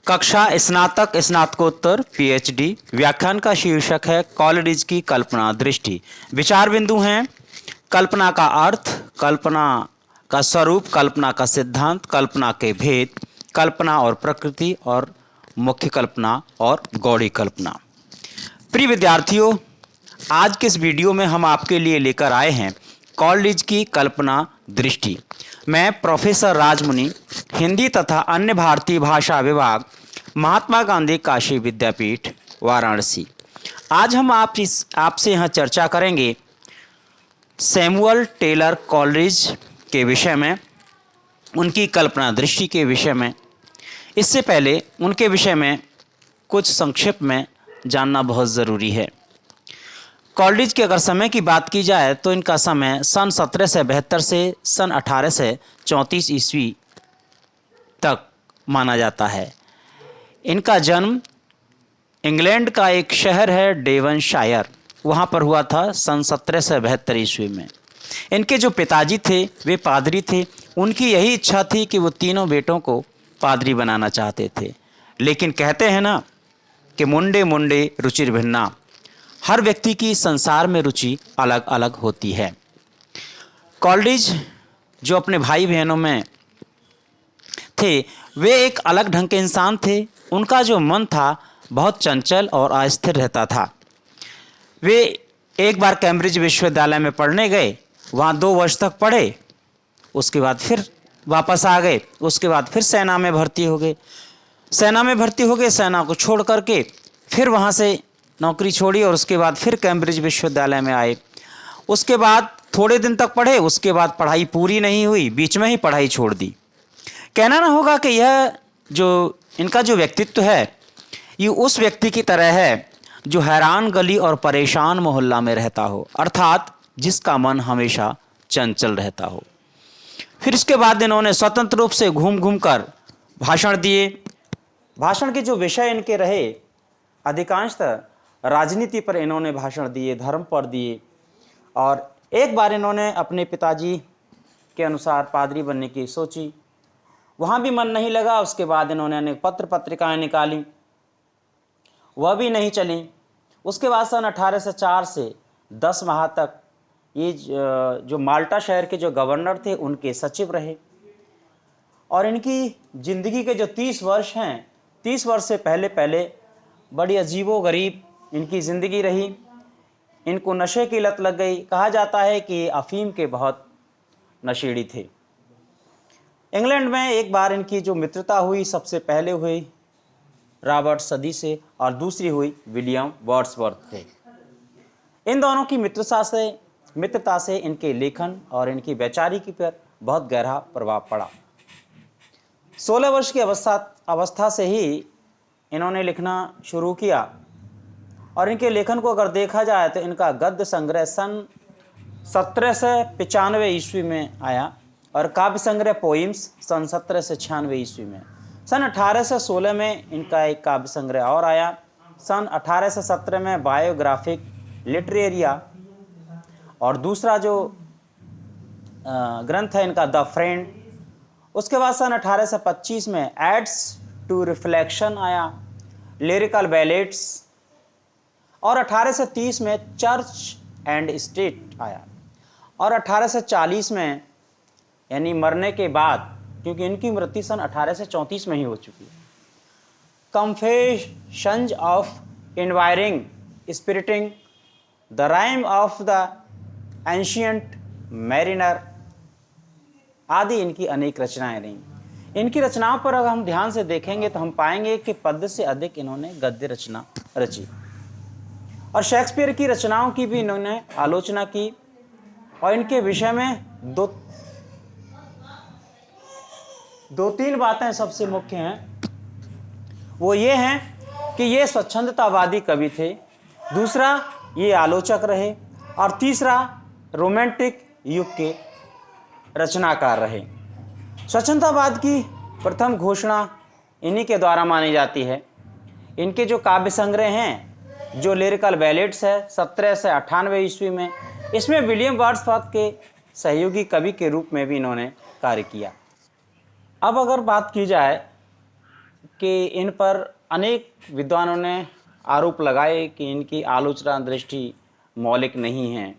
कक्षा स्नातक स्नातकोत्तर पीएचडी। व्याख्यान का शीर्षक है कॉलरिज की कल्पना दृष्टि। विचार बिंदु हैं कल्पना का अर्थ, कल्पना का स्वरूप, कल्पना का सिद्धांत, कल्पना के भेद, कल्पना और प्रकृति और मुख्य कल्पना और गौड़ी कल्पना। प्रिय विद्यार्थियों, आज के इस वीडियो में हम आपके लिए लेकर आए हैं कॉलरिज की कल्पना दृष्टि। मैं प्रोफेसर राजमुनि, हिंदी तथा अन्य भारतीय भाषा विभाग, महात्मा गांधी काशी विद्यापीठ, वाराणसी। आज हम आपसे यहाँ चर्चा करेंगे सैमुअल टेलर कॉलरिज के विषय में, उनकी कल्पना दृष्टि के विषय में। इससे पहले उनके विषय में कुछ संक्षिप्त में जानना बहुत ज़रूरी है। कॉलरिज के अगर समय की बात की जाए तो इनका समय सन 1772 से सन 1834 ईस्वी तक माना जाता है। इनका जन्म इंग्लैंड का एक शहर है डेवनशायर, वहाँ पर हुआ था सन 1772 ईस्वी में। इनके जो पिताजी थे वे पादरी थे। उनकी यही इच्छा थी कि वो तीनों बेटों को पादरी बनाना चाहते थे। लेकिन कहते हैं ना कि मुंडे मुंडे रुचिर भिन्ना, हर व्यक्ति की संसार में रुचि अलग अलग होती है। कॉलरिज जो अपने भाई बहनों में थे वे एक अलग ढंग के इंसान थे। उनका जो मन था बहुत चंचल और अस्थिर रहता था। वे एक बार कैम्ब्रिज विश्वविद्यालय में पढ़ने गए, वहाँ 2 वर्ष तक पढ़े, उसके बाद फिर वापस आ गए। उसके बाद फिर सेना में भर्ती हो गए। सेना को छोड़ करके फिर वहाँ से नौकरी छोड़ी और उसके बाद फिर कैम्ब्रिज विश्वविद्यालय में आए। उसके बाद थोड़े दिन तक पढ़े, उसके बाद पढ़ाई पूरी नहीं हुई, बीच में ही पढ़ाई छोड़ दी। कहना ना होगा कि यह जो इनका जो व्यक्तित्व है ये उस व्यक्ति की तरह है जो हैरान गली और परेशान मोहल्ला में रहता हो, अर्थात जिसका मन हमेशा चंचल रहता हो। फिर इसके बाद इन्होंने स्वतंत्र रूप से घूम घूम कर भाषण दिए। भाषण के जो विषय इनके रहे अधिकांशतः राजनीति पर इन्होंने भाषण दिए, धर्म पर दिए। और एक बार इन्होंने अपने पिताजी के अनुसार पादरी बनने की सोची, वहाँ भी मन नहीं लगा। उसके बाद इन्होंने अनेक पत्र पत्रिकाएं निकाली, वह भी नहीं चली। उसके बाद सन 1804 से 10 माह तक ये जो माल्टा शहर के जो गवर्नर थे उनके सचिव रहे। और इनकी ज़िंदगी के जो 30 वर्ष हैं, 30 वर्ष से पहले बड़ी अजीबोगरीब इनकी ज़िंदगी रही। इनको नशे की लत लग गई। कहा जाता है कि अफीम के बहुत नशेड़ी थे। इंग्लैंड में एक बार इनकी जो मित्रता हुई, सबसे पहले हुई रॉबर्ट सदी से और दूसरी हुई विलियम वर्ड्सवर्थ थे। इन दोनों की मित्रता से इनके लेखन और इनकी वैचारिकी पर बहुत गहरा प्रभाव पड़ा। 16 वर्ष की अवस्था से ही इन्होंने लिखना शुरू किया। और इनके लेखन को अगर देखा जाए तो इनका गद्य संग्रह सन 1795 ईस्वी में आया और काव्य संग्रह पोइम्स सन 1796 ईस्वी में। सन 1816 में इनका एक काव्य संग्रह और आया। सन 1817 में बायोग्राफिक लिटरेरिया और दूसरा जो ग्रंथ है इनका द फ्रेंड। उसके बाद सन 1825 में एड्स टू रिफ्लेक्शन आया, लिरिकल बैलेट्स। और 1830 में चर्च एंड स्टेट आया। और 1840 में यानी मरने के बाद, क्योंकि इनकी मृत्यु सन 1834 में ही हो चुकी है, confessions of inquiring spirit, the rime of the ancient mariner आदि इनकी अनेक रचनाएं रहीं। इनकी रचनाओं पर अगर हम ध्यान से देखेंगे तो हम पाएंगे कि पद्य से अधिक इन्होंने गद्य रचना रची। और शेक्सपियर की रचनाओं की भी इन्होंने आलोचना की। और इनके विषय में दो तीन बातें सबसे मुख्य हैं। वो ये हैं कि ये स्वच्छंदतावादी कवि थे, दूसरा ये आलोचक रहे, और तीसरा रोमांटिक युग के रचनाकार रहे। स्वच्छंदतावाद की प्रथम घोषणा इन्हीं के द्वारा मानी जाती है। इनके जो काव्य संग्रह हैं, जो लिरिकल बैलेट्स है 1798 ईस्वी में, इसमें विलियम वर्ड्सवर्थ के सहयोगी कवि के रूप में भी इन्होंने कार्य किया। अब अगर बात की जाए कि इन पर अनेक विद्वानों ने आरोप लगाए कि इनकी आलोचना दृष्टि मौलिक नहीं है,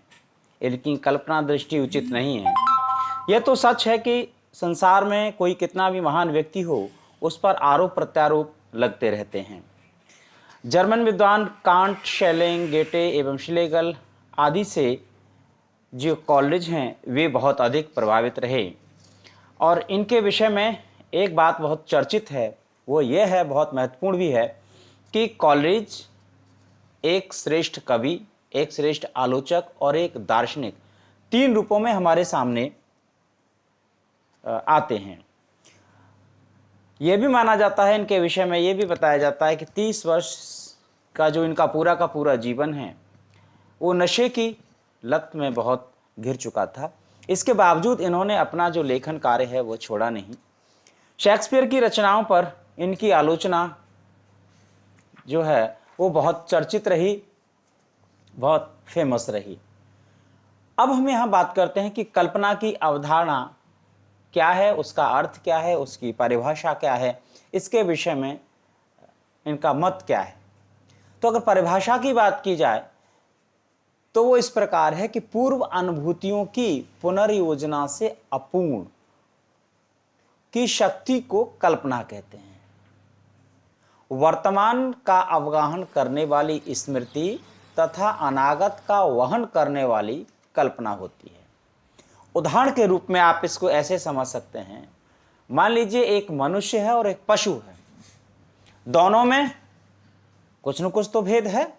इनकी कल्पना दृष्टि उचित नहीं है। यह तो सच है कि संसार में कोई कितना भी महान व्यक्ति हो, उस पर आरोप प्रत्यारोप लगते रहते हैं। जर्मन विद्वान कांट, शेलिंग, गेटे एवं श्लेगल आदि से जो कॉलेज हैं वे बहुत अधिक प्रभावित रहे, और इनके विषय में एक बात बहुत चर्चित है, वो ये है, बहुत महत्वपूर्ण भी है, कि कॉलेज एक श्रेष्ठ कवि, एक श्रेष्ठ आलोचक और एक दार्शनिक, तीन रूपों में हमारे सामने आते हैं। यह भी माना जाता है, इनके विषय में यह भी बताया जाता है कि 30 वर्ष का जो इनका पूरा का पूरा जीवन है वो नशे की लत में बहुत घिर चुका था। इसके बावजूद इन्होंने अपना जो लेखन कार्य है वो छोड़ा नहीं। शेक्सपियर की रचनाओं पर इनकी आलोचना जो है वो बहुत चर्चित रही, बहुत फेमस रही। अब हम यहाँ बात करते हैं कि कल्पना की अवधारणा क्या है, उसका अर्थ क्या है, उसकी परिभाषा क्या है, इसके विषय में इनका मत क्या है। तो अगर परिभाषा की बात की जाए तो वो इस प्रकार है कि पूर्व अनुभूतियों की पुनर्योजना से अपूर्ण की शक्ति को कल्पना कहते हैं। वर्तमान का अवगाहन करने वाली स्मृति तथा अनागत का वहन करने वाली कल्पना होती है। उदाहरण के रूप में आप इसको ऐसे समझ सकते हैं, मान लीजिए एक मनुष्य है और एक पशु है, दोनों में कुछ न कुछ तो भेद है,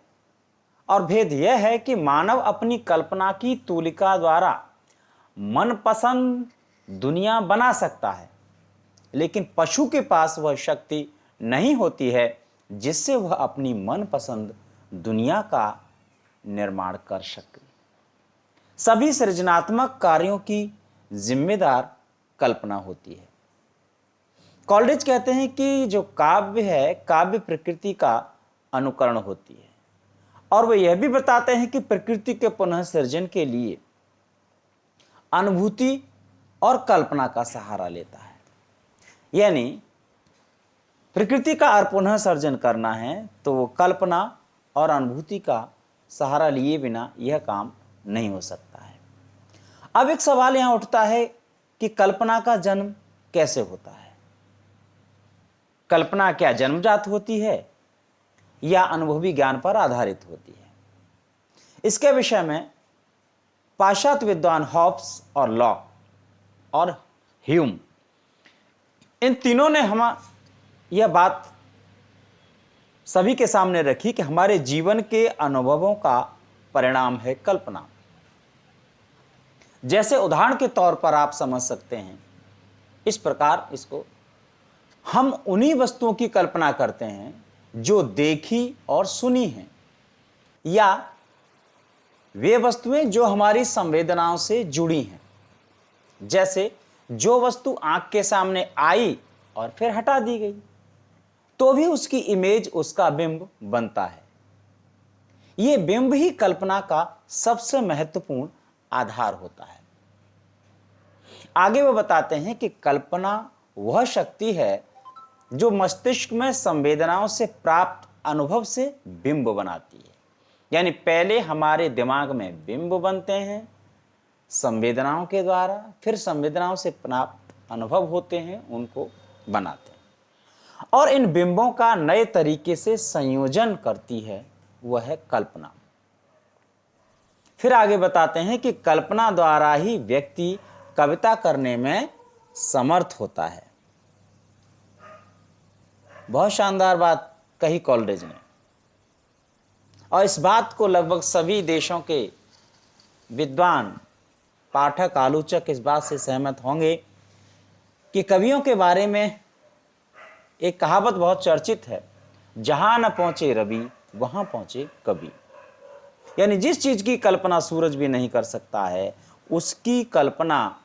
और भेद यह है कि मानव अपनी कल्पना की तूलिका द्वारा मनपसंद दुनिया बना सकता है, लेकिन पशु के पास वह शक्ति नहीं होती है जिससे वह अपनी मनपसंद दुनिया का निर्माण कर सके। सभी सृजनात्मक कार्यों की जिम्मेदार कल्पना होती है। कॉलरिज कहते हैं कि जो काव्य है, काव्य प्रकृति का अनुकरण होती है, और वे यह भी बताते हैं कि प्रकृति के पुनः सृजन के लिए अनुभूति और कल्पना का सहारा लेता है। यानी प्रकृति का पुनः सर्जन करना है तो वो कल्पना और अनुभूति का सहारा लिए बिना यह काम नहीं हो सकता है। अब एक सवाल यहां उठता है कि कल्पना का जन्म कैसे होता है? कल्पना क्या जन्मजात होती है या अनुभवी ज्ञान पर आधारित होती है? इसके विषय में पाश्चात्य विद्वान हॉब्स और लॉक और ह्यूम, इन तीनों ने हम यह बात सभी के सामने रखी कि हमारे जीवन के अनुभवों का परिणाम है कल्पना। जैसे उदाहरण के तौर पर आप समझ सकते हैं इस प्रकार, इसको हम उन्हीं वस्तुओं की कल्पना करते हैं जो देखी और सुनी हैं, या वे वस्तुएं जो हमारी संवेदनाओं से जुड़ी हैं। जैसे जो वस्तु आंख के सामने आई और फिर हटा दी गई, तो भी उसकी इमेज, उसका बिंब बनता है। यह बिंब ही कल्पना का सबसे महत्वपूर्ण आधार होता है। आगे वो बताते हैं कि कल्पना वह शक्ति है जो मस्तिष्क में संवेदनाओं से प्राप्त अनुभव से बिंब बनाती है। यानी पहले हमारे दिमाग में बिंब बनते हैं संवेदनाओं के द्वारा, फिर संवेदनाओं से प्राप्त अनुभव होते हैं, उनको बनाते हैं, और इन बिंबों का नए तरीके से संयोजन करती है वह है कल्पना। फिर आगे बताते हैं कि कल्पना द्वारा ही व्यक्ति कविता करने में समर्थ होता है। बहुत शानदार बात कही कॉलरिज ने, और इस बात को लगभग सभी देशों के विद्वान, पाठक, आलोचक इस बात से सहमत होंगे कि कवियों के बारे में एक कहावत बहुत चर्चित है, जहां न पहुंचे रवि वहां पहुंचे कवि। यानी जिस चीज की कल्पना सूरज भी नहीं कर सकता है, उसकी कल्पना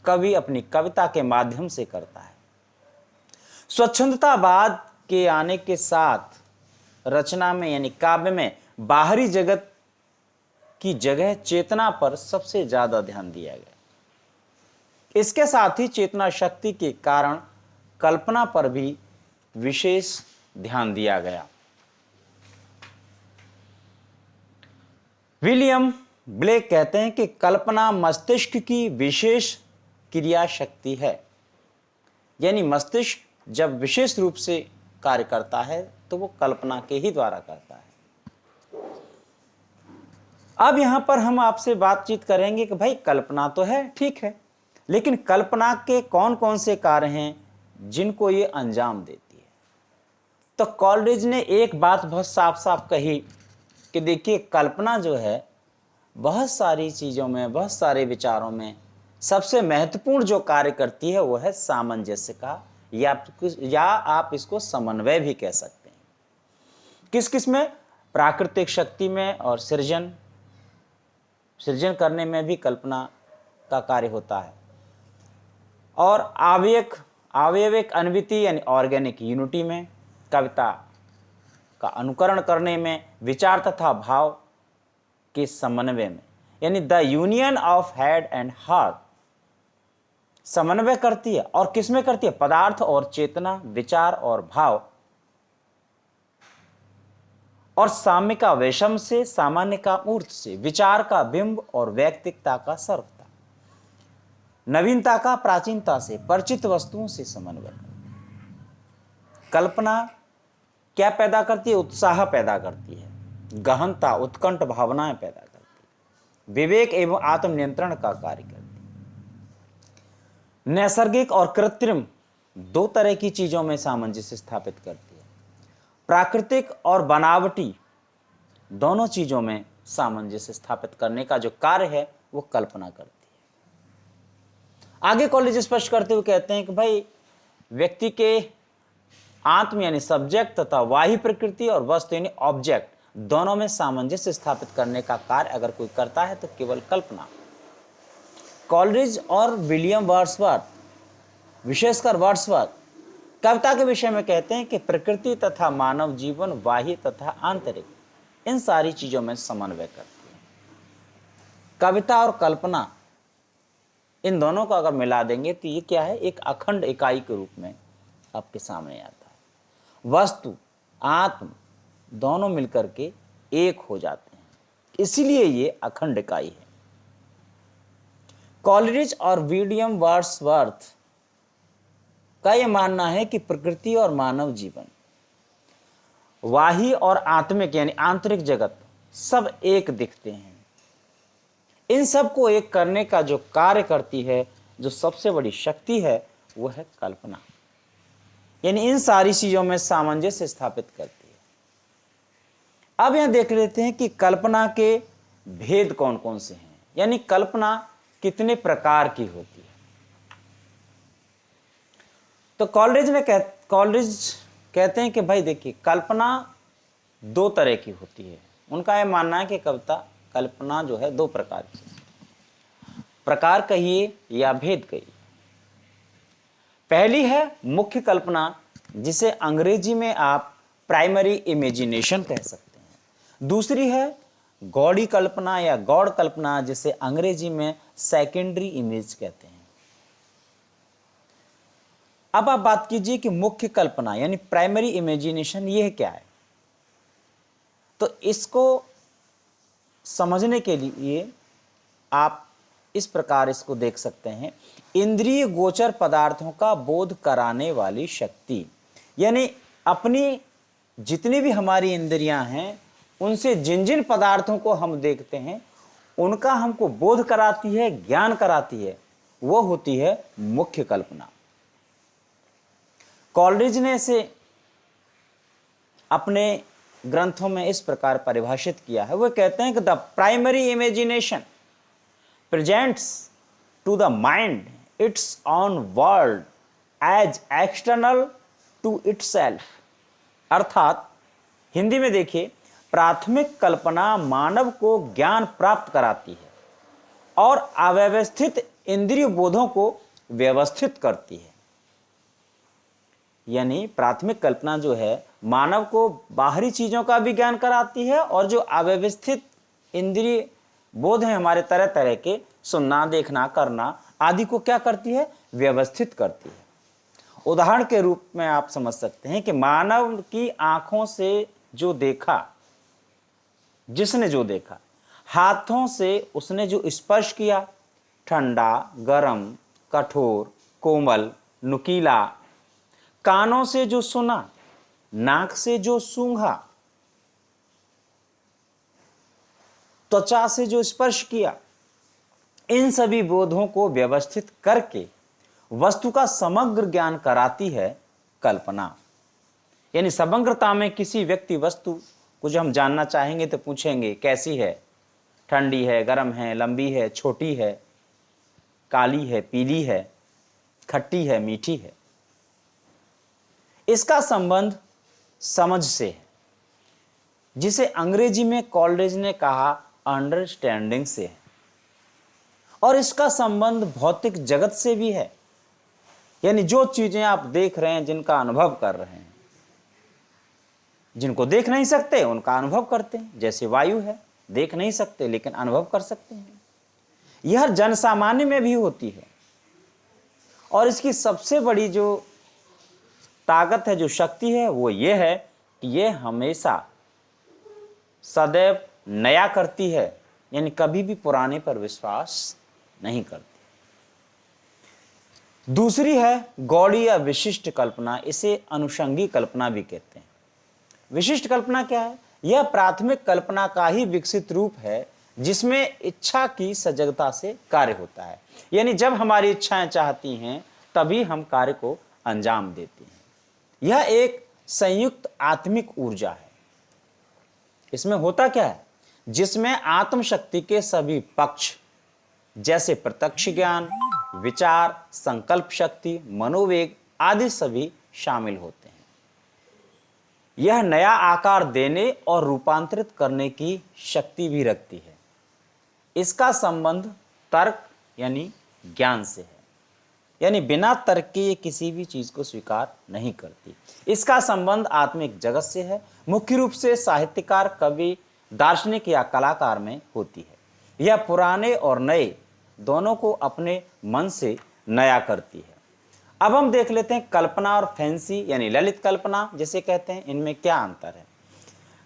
कवि अपनी कविता के माध्यम से करता है। स्वच्छंदतावाद के आने के साथ रचना में, यानी काव्य में, बाहरी जगत की जगह चेतना पर सबसे ज्यादा ध्यान दिया गया। इसके साथ ही चेतना शक्ति के कारण कल्पना पर भी विशेष ध्यान दिया गया। विलियम ब्लेक कहते हैं कि कल्पना मस्तिष्क की विशेष क्रिया शक्ति है, यानी मस्तिष्क जब विशेष रूप से कार्य करता है तो वो कल्पना के ही द्वारा करता है। अब यहां पर हम आपसे बातचीत करेंगे कि भाई कल्पना तो है, ठीक है, लेकिन कल्पना के कौन कौन से कार्य हैं जिनको ये अंजाम देती है। तो कॉलरिज ने एक बात बहुत साफ साफ कही कि देखिए, कल्पना जो है बहुत सारी चीज़ों में, बहुत सारे विचारों में सबसे महत्वपूर्ण जो कार्य करती है वो है सामंजस्य का, या आप इसको समन्वय भी कह सकते हैं। किस किस में? प्राकृतिक शक्ति में और सृजन करने में भी कल्पना का कार्य होता है, और आवयविक अनविति यानी ऑर्गेनिक यूनिटी में, कविता का अनुकरण करने में, विचार तथा भाव के समन्वय में, यानी the union of head and heart समन्वय करती है। और किसमें करती है? पदार्थ और चेतना, विचार और भाव, और साम्य का वैषम से, सामान्य का मूर्त से, विचार का बिंब और वैयक्तिकता का सर्वता, नवीनता का प्राचीनता से, परिचित वस्तुओं से समन्वय। कल्पना क्या पैदा करती है? उत्साह पैदा करती है, गहनता, उत्कंठ भावनाएं पैदा करती है, विवेक एवं आत्मनियंत्रण का कार्य करती है। नैसर्गिक और कृत्रिम दो तरह की चीजों में सामंजस्य स्थापित करती है। प्राकृतिक और बनावटी दोनों चीजों में सामंजस्य स्थापित करने का जो कार्य है वो कल्पना करती है। आगे कॉलेज स्पष्ट करते हुए कहते हैं कि भाई व्यक्ति के आत्म यानी सब्जेक्ट तथा बाह्य प्रकृति और वस्तु यानी ऑब्जेक्ट दोनों में सामंजस्य स्थापित करने का कार्य अगर कोई करता है तो केवल कल्पना। कॉलरिज और विलियम वर्ड्सवर्थ, विशेषकर वर्ड्सवर्थ, कविता के विषय में कहते हैं कि प्रकृति तथा मानव जीवन, बाह्य तथा आंतरिक, इन सारी चीजों में समन्वय करती है। कविता और कल्पना इन दोनों को अगर मिला देंगे तो ये क्या है? एक अखंड इकाई के रूप में आपके सामने आता है। वस्तु, आत्म दोनों मिलकर के एक हो जाते हैं, इसीलिए ये अखंड इकाई है। कॉलरिज और विलियम वर्ड्सवर्थ का यह मानना है कि प्रकृति और मानव जीवन, बाह्य और आत्मिक यानी आंतरिक जगत सब एक दिखते हैं। इन सब को एक करने का जो कार्य करती है, जो सबसे बड़ी शक्ति है, वो है कल्पना, यानी इन सारी चीजों में सामंजस्य स्थापित करती है। अब यहां देख लेते हैं कि कल्पना के भेद कौन कौन से हैं, यानी कल्पना कितने प्रकार की होती है। तो कॉलरिज कहते हैं कि भाई देखिए, कल्पना दो तरह की होती है। उनका यह मानना है कि कल्पना जो है दो प्रकार की, प्रकार कहिए या भेद कहिए। पहली है मुख्य कल्पना, जिसे अंग्रेजी में आप प्राइमरी इमेजिनेशन कह सकते हैं। दूसरी है गौड़ी कल्पना या गौड़ कल्पना, जिसे अंग्रेजी में सेकेंडरी इमेज कहते हैं। अब आप बात कीजिए कि मुख्य कल्पना यानी प्राइमरी इमेजिनेशन यह क्या है। तो इसको समझने के लिए आप इस प्रकार इसको देख सकते हैं। इंद्रिय गोचर पदार्थों का बोध कराने वाली शक्ति, यानी अपनी जितनी भी हमारी इंद्रियां हैं, उनसे जिन जिन पदार्थों को हम देखते हैं उनका हमको बोध कराती है, ज्ञान कराती है, वो होती है मुख्य कल्पना। कॉलरिज ने इसे अपने ग्रंथों में इस प्रकार परिभाषित किया है। वो कहते हैं कि the primary imagination presents to the mind its own world as external to itself. अर्थात हिंदी में देखिए, प्राथमिक कल्पना मानव को ज्ञान प्राप्त कराती है और अव्यवस्थित इंद्रिय बोधों को व्यवस्थित करती है। यानी प्राथमिक कल्पना जो है मानव को बाहरी चीजों का भी ज्ञान कराती है, और जो अव्यवस्थित इंद्रिय बोध है हमारे तरह तरह के, सुनना, देखना, करना आदि को क्या करती है? व्यवस्थित करती है। उदाहरण के रूप में आप समझ सकते हैं कि मानव की आंखों से जो देखा, जिसने जो देखा, हाथों से उसने जो स्पर्श किया, ठंडा, गरम, कठोर, कोमल, नुकीला, कानों से जो सुना, नाक से जो सूंघा, त्वचा से जो स्पर्श किया, इन सभी बोधों को व्यवस्थित करके वस्तु का समग्र ज्ञान कराती है कल्पना। यानी समग्रता में किसी व्यक्ति वस्तु को जो हम जानना चाहेंगे तो पूछेंगे कैसी है, ठंडी है, गर्म है, लंबी है, छोटी है, काली है, पीली है, खट्टी है, मीठी है। इसका संबंध समझ से है, जिसे अंग्रेजी में कॉलरिज ने कहा अंडरस्टैंडिंग से है, और इसका संबंध भौतिक जगत से भी है। यानी जो चीजें आप देख रहे हैं, जिनका अनुभव कर रहे हैं, जिनको देख नहीं सकते उनका अनुभव करते हैं। जैसे वायु है, देख नहीं सकते लेकिन अनुभव कर सकते हैं। यह जनसामान्य में भी होती है, और इसकी सबसे बड़ी जो ताकत है, जो शक्ति है, वो ये है कि ये हमेशा सदैव नया करती है, यानी कभी भी पुराने पर विश्वास नहीं करती। दूसरी है गौड़ी या विशिष्ट कल्पना, इसे अनुषंगी कल्पना भी कहते हैं। विशिष्ट कल्पना क्या है? यह प्राथमिक कल्पना का ही विकसित रूप है, जिसमें इच्छा की सजगता से कार्य होता है। यानी जब हमारी इच्छाएं चाहती हैं तभी हम कार्य को अंजाम देते हैं। यह एक संयुक्त आत्मिक ऊर्जा है। इसमें होता क्या है? जिसमें आत्मशक्ति के सभी पक्ष, जैसे प्रत्यक्ष ज्ञान, विचार, संकल्प शक्ति, मनोवेग आदि सभी शामिल होते हैं। यह नया आकार देने और रूपांतरित करने की शक्ति भी रखती है। इसका संबंध तर्क यानी ज्ञान से है, यानी बिना तर्क के ये किसी भी चीज को स्वीकार नहीं करती। इसका संबंध आत्मिक जगत से है, मुख्य रूप से साहित्यकार, कवि, दार्शनिक या कलाकार में होती है। यह पुराने और नए दोनों को अपने मन से नया करती है। अब हम देख लेते हैं कल्पना और फैंसी यानी ललित कल्पना जिसे कहते हैं, इनमें क्या अंतर है।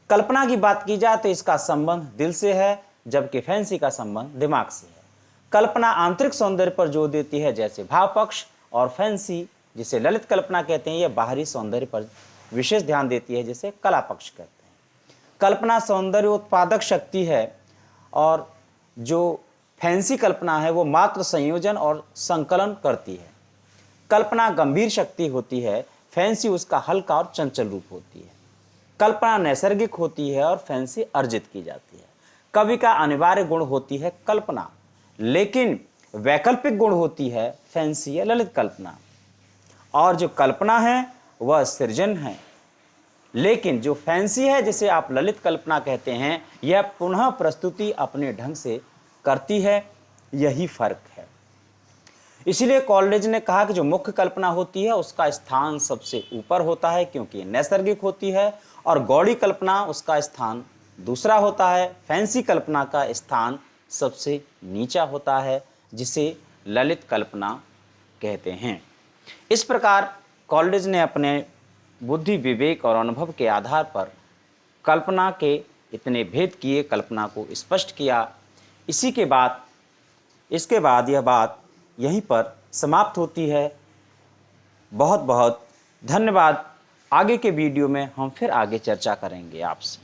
कल्पना की बात की जाए तो इसका संबंध दिल से है, जबकि फैंसी का संबंध दिमाग से है। कल्पना आंतरिक सौंदर्य पर जोर देती है, जैसे भाव पक्ष, और फैंसी जिसे ललित कल्पना कहते हैं, यह बाहरी सौंदर्य पर विशेष ध्यान देती है, जिसे कला पक्ष कहते हैं। कल्पना सौंदर्य उत्पादक शक्ति है, और जो फैंसी कल्पना है वो मात्र संयोजन और संकलन करती है। कल्पना गंभीर शक्ति होती है, फैंसी उसका हल्का और चंचल रूप होती है। कल्पना नैसर्गिक होती है और फैंसी अर्जित की जाती है। कवि का अनिवार्य गुण होती है कल्पना, लेकिन वैकल्पिक गुण होती है फैंसी या ललित कल्पना। और जो कल्पना है वह सृजन है, लेकिन जो फैंसी है, जिसे आप ललित कल्पना कहते हैं, यह पुनः प्रस्तुति अपने ढंग से करती है। यही फर्क है। इसलिए कॉलरिज ने कहा कि जो मुख्य कल्पना होती है उसका स्थान सबसे ऊपर होता है, क्योंकि नैसर्गिक होती है, और गौड़ी कल्पना उसका स्थान दूसरा होता है। फैंसी कल्पना का स्थान सबसे नीचा होता है, जिसे ललित कल्पना कहते हैं। इस प्रकार कॉलरिज ने अपने बुद्धि, विवेक और अनुभव के आधार पर कल्पना के इतने भेद किए, कल्पना को स्पष्ट किया। इसके बाद यह बात यहीं पर समाप्त होती है। बहुत बहुत धन्यवाद। आगे के वीडियो में हम फिर आगे चर्चा करेंगे आपसे।